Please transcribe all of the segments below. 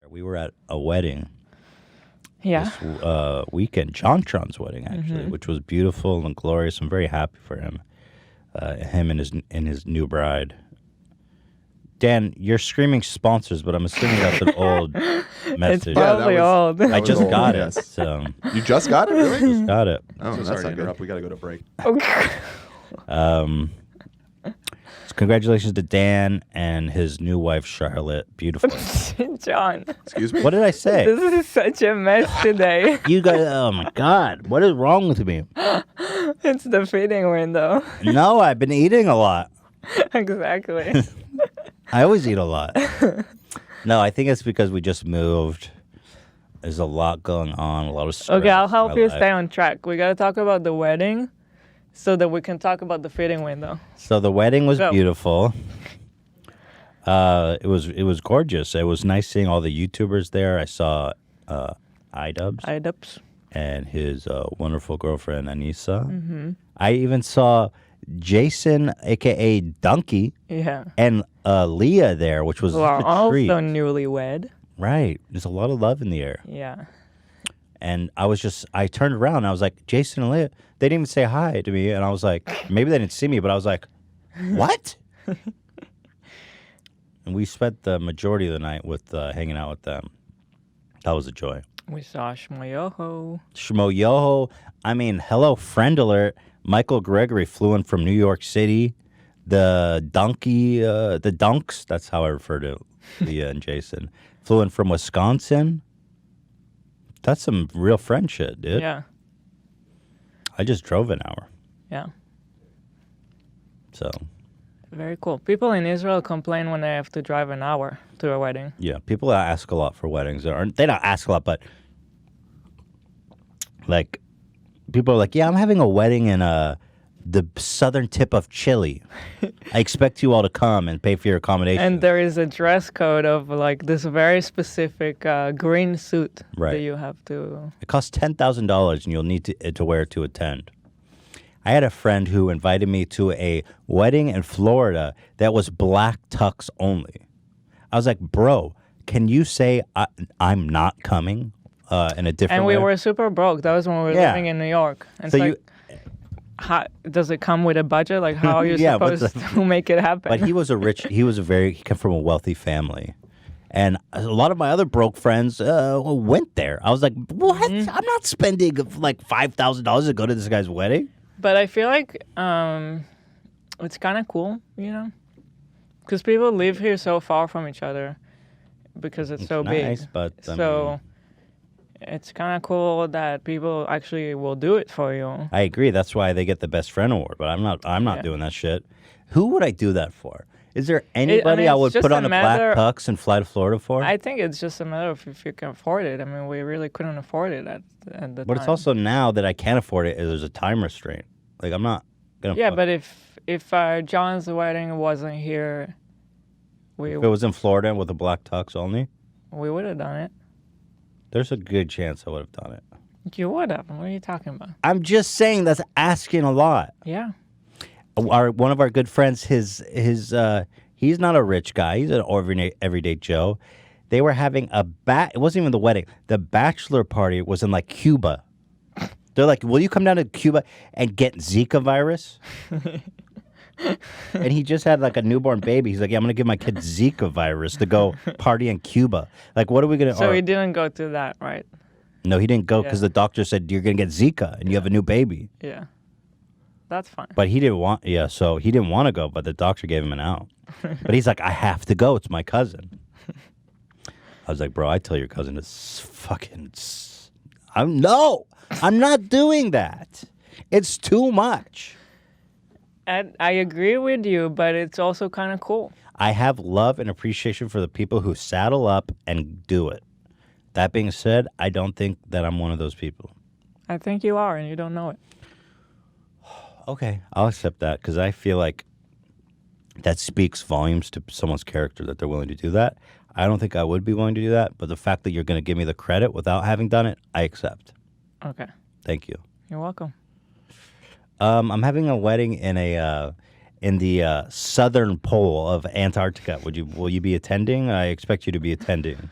We were at a wedding Yeah. this weekend, JonTron's wedding, actually, which was beautiful and glorious. I'm very happy for him, him and his new bride. Dan, you're screaming sponsors, but I'm assuming that's an old message. It's probably old. I just old, got yes. it. So You just got it, really? just got it. Oh, So that's sorry to not good. interrupt. We got to go to break. So congratulations to Dan and his new wife Charlotte. Beautiful. John, Excuse me? What did I say? this is such a mess today. You guys, oh my God, what is wrong with me? It's the feeding window. No, I've been eating a lot. Exactly. I always eat a lot. No, I think it's because we just moved. There's a lot going on, a lot of stress. Okay, I'll in help my you life. stay on track. We got to talk about the wedding so that we can talk about the feeding window. So the wedding was Go. beautiful. It was gorgeous. It was nice seeing all the YouTubers there. I saw iDubbbz IDUPS. and his wonderful girlfriend Anissa. I even saw Jason, aka Donkey, Yeah. and Leah there, which was Who are such a treat. also newlywed. Right. There's a lot of love in the air. Yeah. And I turned around and I was like, Jason and Leah, they didn't even say hi to me. And I was like, maybe they didn't see me, but I was like, what? And we spent the majority of the night with hanging out with them. That was a joy. We saw Shmoyoho. Shmo Yoho, I mean, hello, friend alert. Michael Gregory flew in from New York City. The Dunks, that's how I refer to Leah and Jason, flew in from Wisconsin. That's some real friend shit, dude. Yeah. I just drove an hour. Yeah. So, Very cool. People in Israel complain when they have to drive an hour to a wedding. yeah, people ask a lot for weddings. They don't ask a lot, but like, people are like, yeah, I'm having a wedding in the southern tip of Chile. I expect you all to come and pay for your accommodation. And there is a dress code of like this very specific green suit Right. that you have to. It costs $10,000 and you'll need to wear it to attend. I had a friend who invited me to a wedding in Florida that was black tux only. I was like, bro, can you say I'm not coming in a different And way? we were super broke. That was when we were Yeah. living in New York. And So it's you- like, how, does it come with a budget? Like, how are you Yeah, what's supposed to make it happen? But he came from a wealthy family. And a lot of my other broke friends went there. I was like, what? I'm not spending like $5,000 to go to this guy's wedding. But I feel like it's kind of cool, you know? Because people live here so far from each other because it's so nice, big. but I so mean, it's kind of cool that people actually will do it for you. I agree. That's why they get the best friend award. But I'm not Yeah. doing that shit. Who would I do that for? Is there anybody I it's would just put a on a matter- black tux and fly to Florida for? I think it's just a matter of if you can afford it. I mean, we really couldn't afford it at the but time. it's also now that I can't afford it, there's a time restraint. Like, I'm not gonna. Yeah, but if John's wedding wasn't here, if it was in Florida with a black tux only, we would have done it. there's a good chance I would have done it. You would have. What are you talking about? I'm just saying that's asking a lot. Yeah. One of our good friends, he's not a rich guy. He's an everyday Joe. They were having it wasn't even the wedding. The bachelor party was in like Cuba. They're like, will you come down to Cuba and get Zika virus? And he just had like a newborn baby. He's like, yeah, I'm going to give my kid Zika virus to go party in Cuba. Like, what are we going to... So he didn't go to that, right? No, he didn't go because Yeah. the doctor said, you're going to get Zika and you have a new baby. Yeah. That's fine. But he didn't want... Yeah, so he didn't want to go, but the doctor gave him an out. But he's like, I have to go. It's my cousin. I was like, bro, I tell your cousin to fucking... I'm not doing that. It's too much. And I agree with you, but it's also kind of cool. I have love and appreciation for the people who saddle up and do it. That being said, I don't think that I'm one of those people. I think you are, and you don't know it. Okay, I'll accept that because I feel like that speaks volumes to someone's character that they're willing to do that. I don't think I would be willing to do that, but the fact that you're going to give me the credit without having done it, I accept. Okay. Thank you. You're welcome. I'm having a wedding in the southern pole of Antarctica. Will you be attending? I expect you to be attending.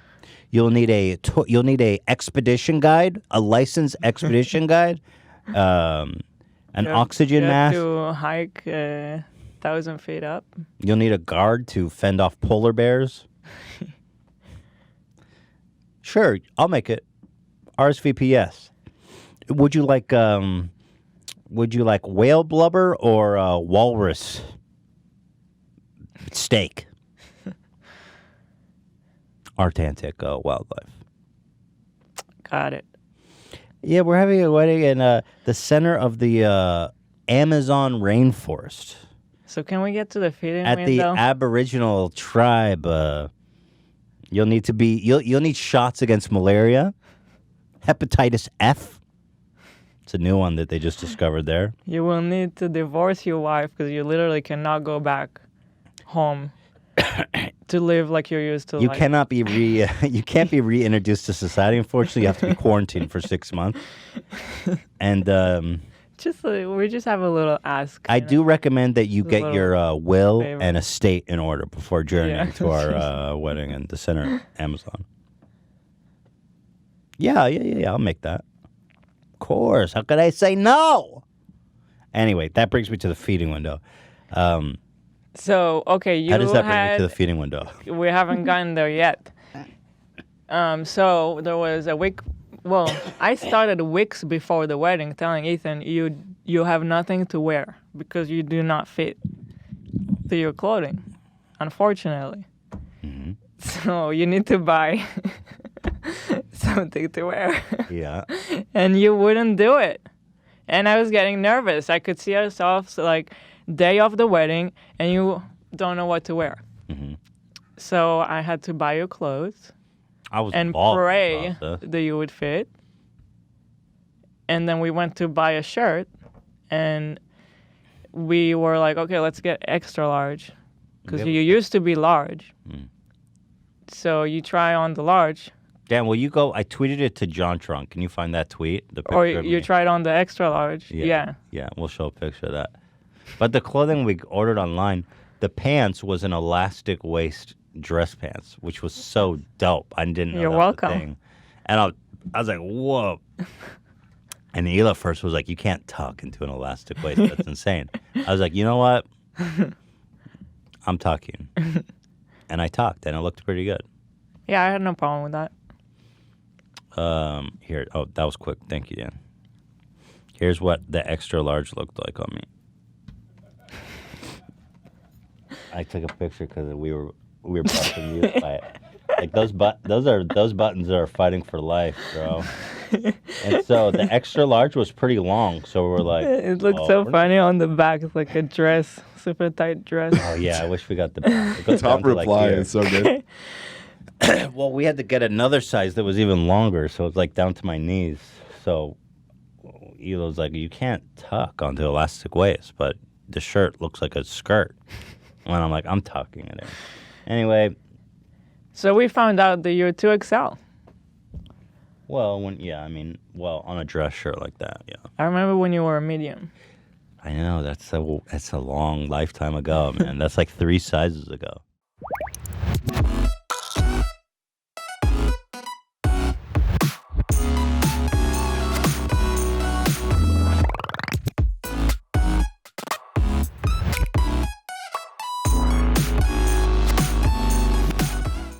You'll need a expedition guide, a licensed expedition guide, an oxygen you mask. have to hike 1,000 feet up. You'll need a guard to fend off polar bears. Sure, I'll make it. RSVP yes. Would you like whale blubber or walrus steak? Arctic wildlife. Got it. Yeah, we're having a wedding in the center of the Amazon rainforest. So can we get to the feeding At window? the Aboriginal tribe, you'll need shots against malaria, hepatitis F. It's a new one that they just discovered there. You will need to divorce your wife because you literally cannot go back home to live like you're used to. You cannot be you can't be reintroduced to society. Unfortunately, you have to be quarantined for 6 months. And we just have a little ask. I do recommend that you get your will favor. and estate in order before journeying to our wedding in the center of Amazon. Yeah, I'll make that. Of course. How could I say no? Anyway, that brings me to the feeding window. So, okay, you How does that bring me had... to the feeding window? We haven't gotten there yet. So there was a week... Well, I started weeks before the wedding telling Ethan, you have nothing to wear because you do not fit to your clothing, unfortunately. Mm-hmm. So you need to buy something to wear. Yeah. And you wouldn't do it. And I was getting nervous. I could see ourselves like day of the wedding and you don't know what to wear. Mm-hmm. So I had to buy you clothes and bald pray about this. that you would fit. And then we went to buy a shirt and we were like, okay, let's get extra large because you used to be large. Mm. So you try on the large. Dan, will you go? I tweeted it to JonTron. Can you find that tweet? The picture Or of you me? tried on the extra large. Yeah. Yeah, we'll show a picture of that. But the clothing we ordered online, the pants was an elastic waist dress pants, which was so dope. I didn't know You're that was a welcome. thing. And I was like, whoa. And Hila first was like, you can't tuck into an elastic waist. That's insane. I was like, you know what? I'm tucking. And I tucked, and it looked pretty good. Yeah, I had no problem with that. Here. Oh, that was quick. Thank you, Dan. Here's what the extra large looked like on me. I took a picture because we were both amused by it. Like those buttons are fighting for life, bro. And so the extra large was pretty long, so we were like, It looked so funny on the back. It's like a dress, super tight dress. oh yeah, I wish we got the back. It goes Top down to, like, reply here. is so good. Well, we had to get another size that was even longer, so it's like down to my knees. So Elo's like, you can't tuck onto elastic waist, but the shirt looks like a skirt. And I'm like, I'm tucking it in. Anyway. So we found out that you're 2XL. Well, on a dress shirt like that, yeah. I remember when you were a medium. I know, that's a long lifetime ago, man. That's like 3 sizes ago.